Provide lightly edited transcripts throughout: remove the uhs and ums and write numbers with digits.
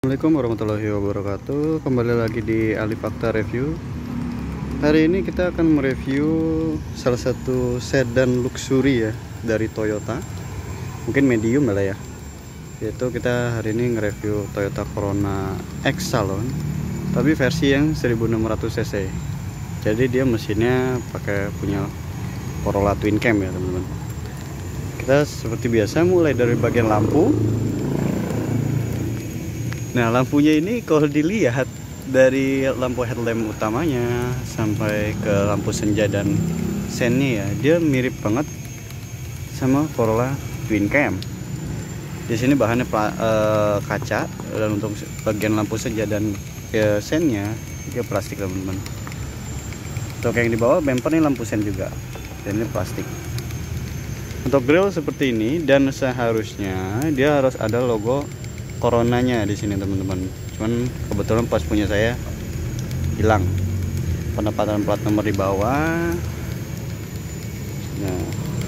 Assalamualaikum warahmatullahi wabarakatuh. Kembali lagi di Alifakta Review. Hari ini kita akan mereview salah satu sedan luxury ya dari Toyota. Mungkin medium lah ya. Yaitu kita hari ini nge-review Toyota Corona X Salon, tapi versi yang 1600 cc. Jadi dia mesinnya pakai punya Corolla Twin Cam ya teman-teman. Kita seperti biasa mulai dari bagian lampu. Nah, lampunya ini kalau dilihat dari lampu headlamp utamanya sampai ke lampu senja dan sennya ya, dia mirip banget sama Corolla Twin Cam. Di sini bahannya kaca, dan untuk bagian lampu senja dan sennya dia plastik teman-teman. Untuk yang di bawah bumper ini lampu sen juga, dan ini plastik. Untuk grill seperti ini, dan seharusnya dia harus ada logo Coronanya di sini teman-teman. Cuman kebetulan pas punya saya hilang. Penempatan plat nomor di bawah. Nah,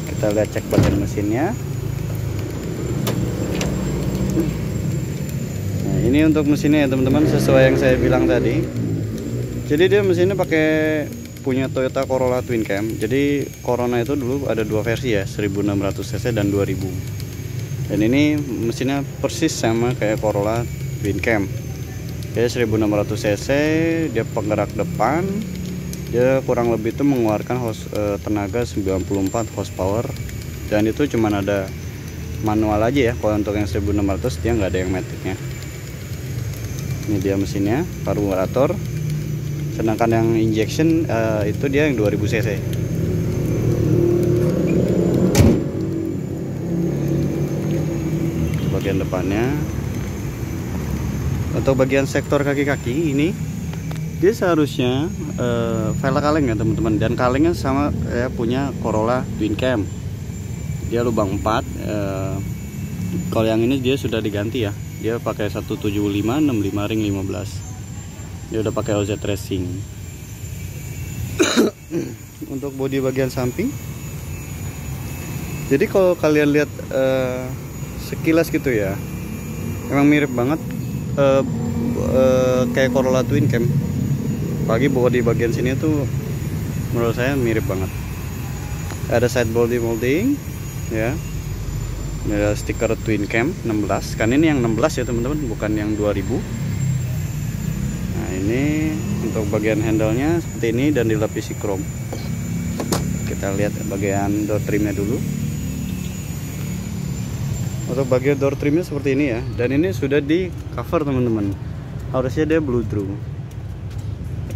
kita lihat cek bagian mesinnya. Nah, ini untuk mesinnya ya teman-teman, sesuai yang saya bilang tadi. Jadi dia mesinnya pakai punya Toyota Corolla Twin Cam. Jadi Corona itu dulu ada dua versi ya, 1600 cc dan 2000. Dan ini mesinnya persis sama kayak Corolla Twin Cam. Jadi 1600 cc, dia penggerak depan. Dia kurang lebih itu mengeluarkan tenaga 94 horsepower. Dan itu cuman ada manual aja ya. Kalau untuk yang 1600 dia nggak ada yang maticnya. Ini dia mesinnya, karburator. Sedangkan yang injection itu dia yang 2000 cc. Bagian depannya. Untuk bagian sektor kaki-kaki ini dia seharusnya velg kaleng ya teman-teman, dan kalengnya sama kayak punya Corolla Twin Cam. Dia lubang 4. Kalau yang ini dia sudah diganti ya, dia pakai 175 65 ring 15. Dia udah pakai OZ Racing. Untuk bodi bagian samping, jadi kalau kalian lihat sekilas gitu ya, emang mirip banget kayak Corolla Twin Cam. Apalagi bodi bagian sini tuh menurut saya mirip banget. Ada side body molding ya. Ini ada stiker Twin Cam 16. Kan ini yang 16 ya teman-teman, bukan yang 2000. Nah, ini untuk bagian handle-nya seperti ini dan dilapisi chrome. Kita lihat bagian door trimnya dulu. Untuk bagian door trimnya seperti ini ya, dan ini sudah di cover teman-teman. Harusnya dia blue through.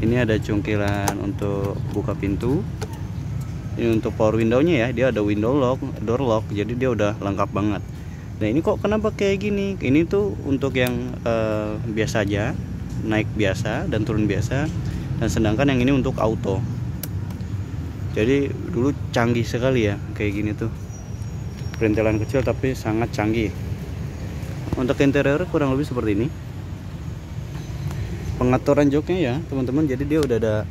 Ini ada cungkilan untuk buka pintu. Ini untuk power window-nya ya, dia ada window lock, door lock, jadi dia udah lengkap banget. Nah, ini kok kenapa kayak gini? Ini tuh untuk yang biasa aja, naik biasa dan turun biasa. Dan sedangkan yang ini untuk auto. Jadi dulu canggih sekali ya kayak gini tuh. Perintilan kecil tapi sangat canggih. Untuk interior kurang lebih seperti ini. Pengaturan joknya ya teman-teman, jadi dia udah ada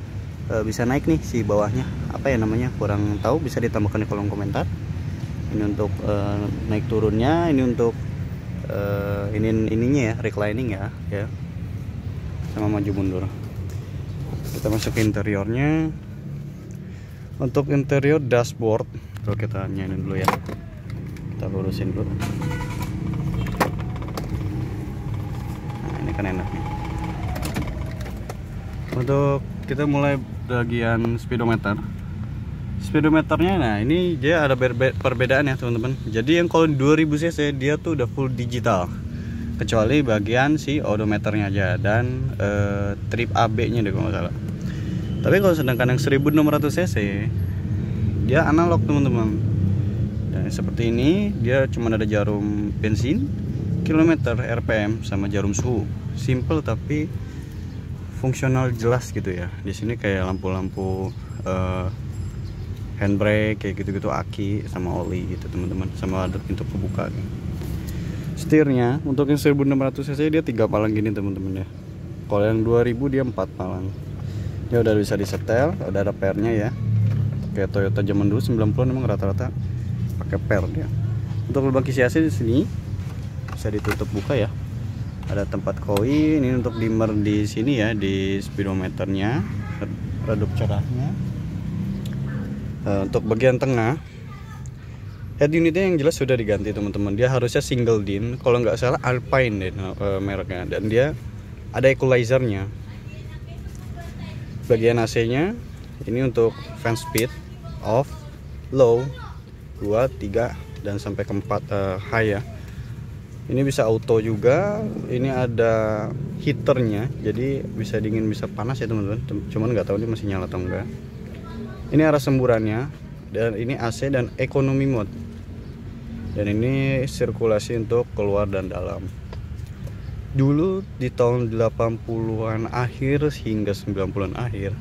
bisa naik nih si bawahnya, apa ya namanya kurang tahu, bisa ditambahkan di kolom komentar. Ini untuk naik turunnya, ini untuk ininya ya, reclining ya sama maju mundur. Kita masuk ke interiornya. Untuk interior dashboard, kalau kita nyalain dulu ya, kita lurusin dulu. Nah, ini kan enak nih. Untuk kita mulai bagian speedometer. Speedometernya, nah ini dia ada perbedaan ya teman-teman. Jadi yang kalau 2000 cc dia tuh udah full digital, kecuali bagian si odometernya aja dan trip AB-nya deh kalau nggak salah. Tapi kalau sedangkan yang 1600 cc dia analog teman-teman. Dan seperti ini dia cuma ada jarum bensin, kilometer, RPM sama jarum suhu. Simple tapi fungsional jelas gitu ya. Di sini kayak lampu-lampu handbrake kayak gitu-gitu, aki sama oli gitu teman-teman, sama ada pintu kebuka. Setirnya untuk yang 1600 cc dia 3 palang gini teman-teman ya. Kalau yang 2000 dia 4 palang. Dia udah bisa disetel, udah ada pairnya ya. Kayak Toyota zaman dulu 90 memang rata-rata pakai pair dia. Untuk lubang kisi AC di sini bisa ditutup buka ya. Ada tempat koi, ini untuk dimmer di sini ya, di speedometernya, redup cerahnya. Untuk bagian tengah, head unitnya yang jelas sudah diganti teman-teman. Dia harusnya single din, kalau nggak salah Alpine deh mereknya, dan dia ada equalizernya. Bagian AC-nya ini untuk fan speed off, low, 2, 3 dan sampai ke 4 high ya. Ini bisa auto juga. Ini ada heaternya, jadi bisa dingin bisa panas ya teman-teman. Cuman nggak tahu ini masih nyala atau enggak. Ini arah semburannya, dan ini AC dan economy mode. Dan ini sirkulasi untuk keluar dan dalam. Dulu di tahun 80-an akhir hingga 90-an akhir,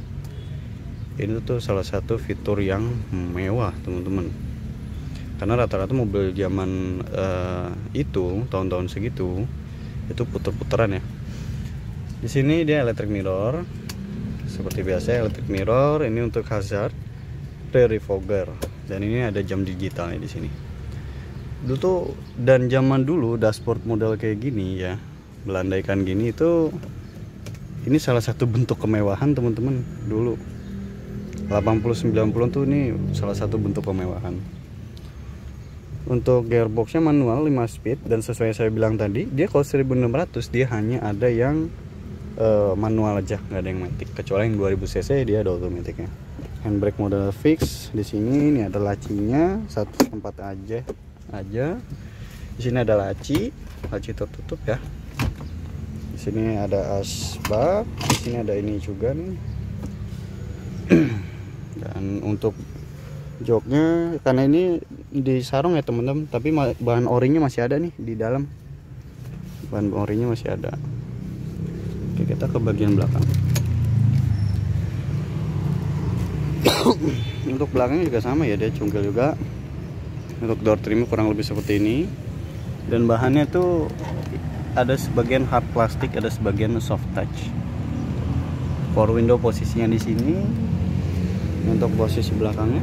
ini tuh salah satu fitur yang mewah teman-teman. Karena rata-rata mobil zaman itu tahun-tahun segitu itu puter-puteran ya. Di sini dia electric mirror seperti biasa, electric mirror. Ini untuk hazard, rear defogger, dan ini ada jam digitalnya di sini. Dulu tuh, dan zaman dulu dashboard model kayak gini ya, melandaikan gini, itu ini salah satu bentuk kemewahan teman-teman. Dulu 80-90 tuh ini salah satu bentuk kemewahan. Untuk gearboxnya manual 5 speed, dan sesuai saya bilang tadi, dia kalau 1600 dia hanya ada yang manual aja, nggak ada yang matic. Kecuali yang 2000 cc dia ada automaticnya. Handbrake model fix di sini. Ini ada lacinya, satu tempat aja. Di sini ada laci tertutup ya. Di sini ada asbak, di sini ada ini juga nih. Dan untuk joknya, karena ini di sarung ya teman-teman, tapi bahan orinya masih ada nih di dalam. Bahan orinya masih ada. Oke, kita ke bagian belakang. Untuk belakangnya juga sama ya, dia cungkil juga. Untuk door trim kurang lebih seperti ini. Dan bahannya tuh ada sebagian hard plastik, ada sebagian soft touch. Power window posisinya di sini. Untuk posisi belakangnya,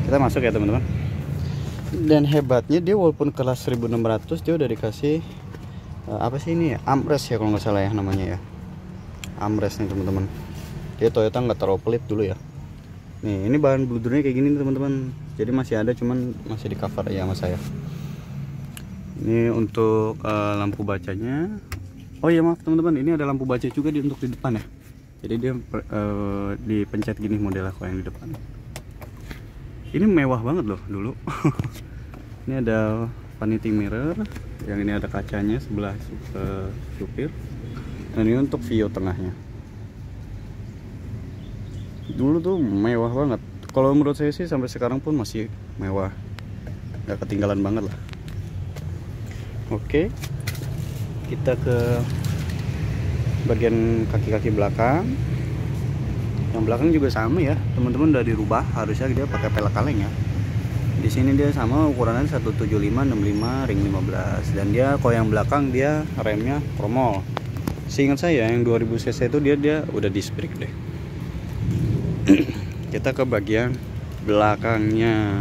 kita masuk ya teman-teman. Dan hebatnya dia walaupun kelas 1600 dia udah dikasih apa sih ini ya, armrest ya kalau nggak salah ya namanya ya, armrest nih teman-teman. Dia Toyota nggak taruh pelit dulu ya. Nih ini bahan bludurnya kayak gini nih teman-teman, jadi masih ada, cuman masih di cover ya sama saya. Ini untuk lampu bacanya. Oh iya maaf teman-teman, ini ada lampu baca juga untuk di depan ya. Jadi dia dipencet gini model aku yang di depan. Ini mewah banget loh dulu. Ini ada vanity mirror, yang ini ada kacanya sebelah supir. Dan ini untuk view tengahnya. Dulu tuh mewah banget. Kalau menurut saya sih sampai sekarang pun masih mewah. Gak ketinggalan banget lah. Oke, kita ke bagian kaki-kaki belakang. Yang belakang juga sama ya teman-teman, udah dirubah, harusnya dia pakai pelek kaleng ya. Di sini dia sama ukurannya 175/65 ring 15, dan dia kalau yang belakang dia remnya kromol. Seingat saya yang 2000 cc itu dia udah disc brake deh. Kita ke bagian belakangnya.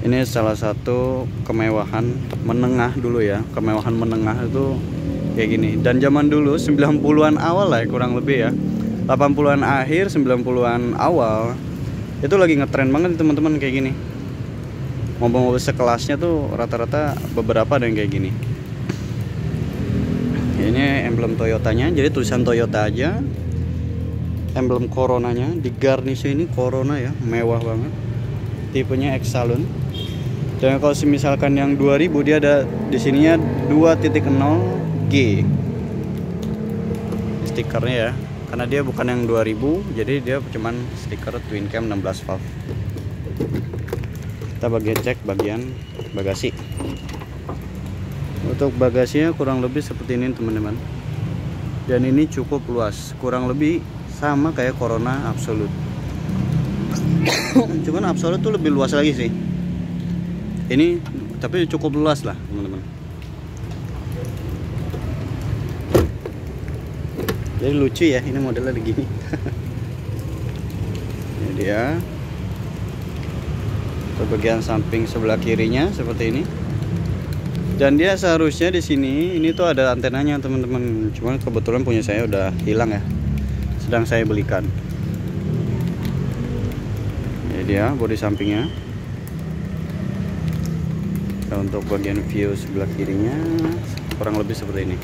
Ini salah satu kemewahan menengah dulu ya. Kemewahan menengah itu kayak gini. Dan zaman dulu 90-an awal lah kurang lebih ya, 80-an akhir 90-an awal itu lagi ngetren banget teman-teman kayak gini. Mobil-mobil sekelasnya tuh rata-rata beberapa ada yang kayak gini. Ini emblem Toyotanya, jadi tulisan Toyota aja. Emblem Coronanya di garnisnya ini Corona ya, mewah banget. Tipenya Exalon. Dan kalau misalkan yang 2000 dia ada di sininya 2.0G stikernya ya. Karena dia bukan yang 2000, jadi dia cuman stiker twin cam 16 valve. Kita cek bagian bagasi. Untuk bagasinya kurang lebih seperti ini teman-teman. Dan ini cukup luas, kurang lebih sama kayak Corona Absolute. Cuman Absolute tuh lebih luas lagi sih. Ini tapi cukup luas lah teman-teman. Jadi lucu ya, ini modelnya begini. Ini dia. Untuk bagian samping sebelah kirinya seperti ini. Dan dia seharusnya di sini ini tuh ada antenanya teman-teman. Cuman kebetulan punya saya udah hilang ya. Sedang saya belikan. Ini dia bodi sampingnya. Dan untuk bagian view sebelah kirinya kurang lebih seperti ini.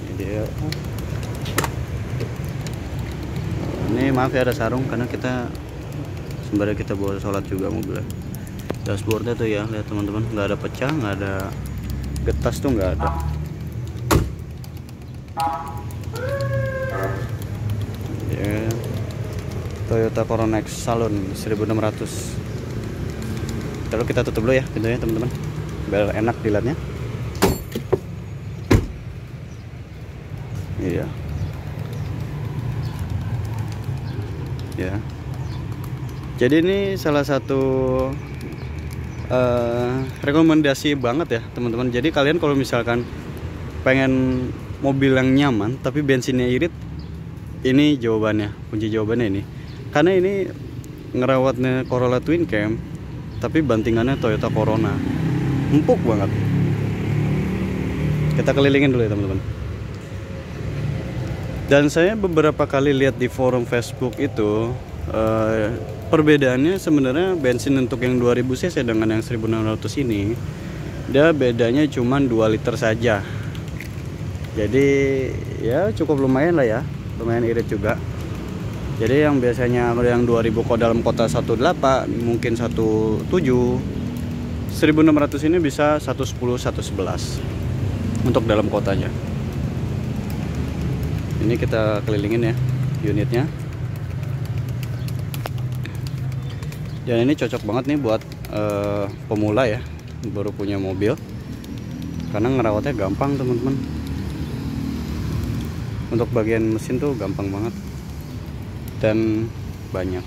Ini dia. Ini maaf ya ada sarung karena kita sembari kita bawa sholat juga mobilnya. Dashboardnya tuh ya, lihat teman-teman, nggak ada pecah, nggak ada getas tuh nggak ada. Ya, Toyota Corolla X Salon 1600. Lalu kita tutup dulu ya pintunya teman-teman, biar enak dilihatnya. Iya. Ya, jadi ini salah satu rekomendasi banget ya teman-teman. Jadi kalian kalau misalkan pengen mobil yang nyaman tapi bensinnya irit, ini jawabannya, kunci jawabannya ini. Karena ini ngerawatnya Corolla Twin Cam tapi bantingannya Toyota Corona, empuk banget. Kita kelilingin dulu ya teman-teman. Dan saya beberapa kali lihat di forum Facebook itu perbedaannya sebenarnya bensin untuk yang 2000 cc dengan yang 1600 ini dia bedanya cuma 2 liter saja. Jadi ya cukup lumayan lah ya, lumayan irit juga. Jadi yang biasanya yang 2000 kok dalam kota 18 mungkin 17, 1600 ini bisa 110 111 untuk dalam kotanya. Ini kita kelilingin ya unitnya. Dan ini cocok banget nih buat pemula ya, baru punya mobil, karena ngerawatnya gampang teman-teman. Untuk bagian mesin tuh gampang banget dan banyak.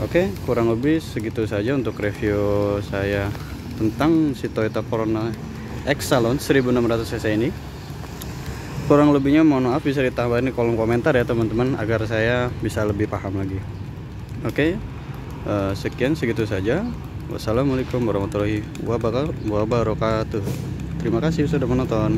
Oke, kurang lebih segitu saja untuk review saya tentang si Toyota Corolla X Salon 1600 cc ini. Kurang lebihnya mohon maaf, bisa ditambahin di kolom komentar ya teman-teman, agar saya bisa lebih paham lagi. Oke, sekian segitu saja. Wassalamualaikum warahmatullahi wabarakatuh. Terima kasih sudah menonton.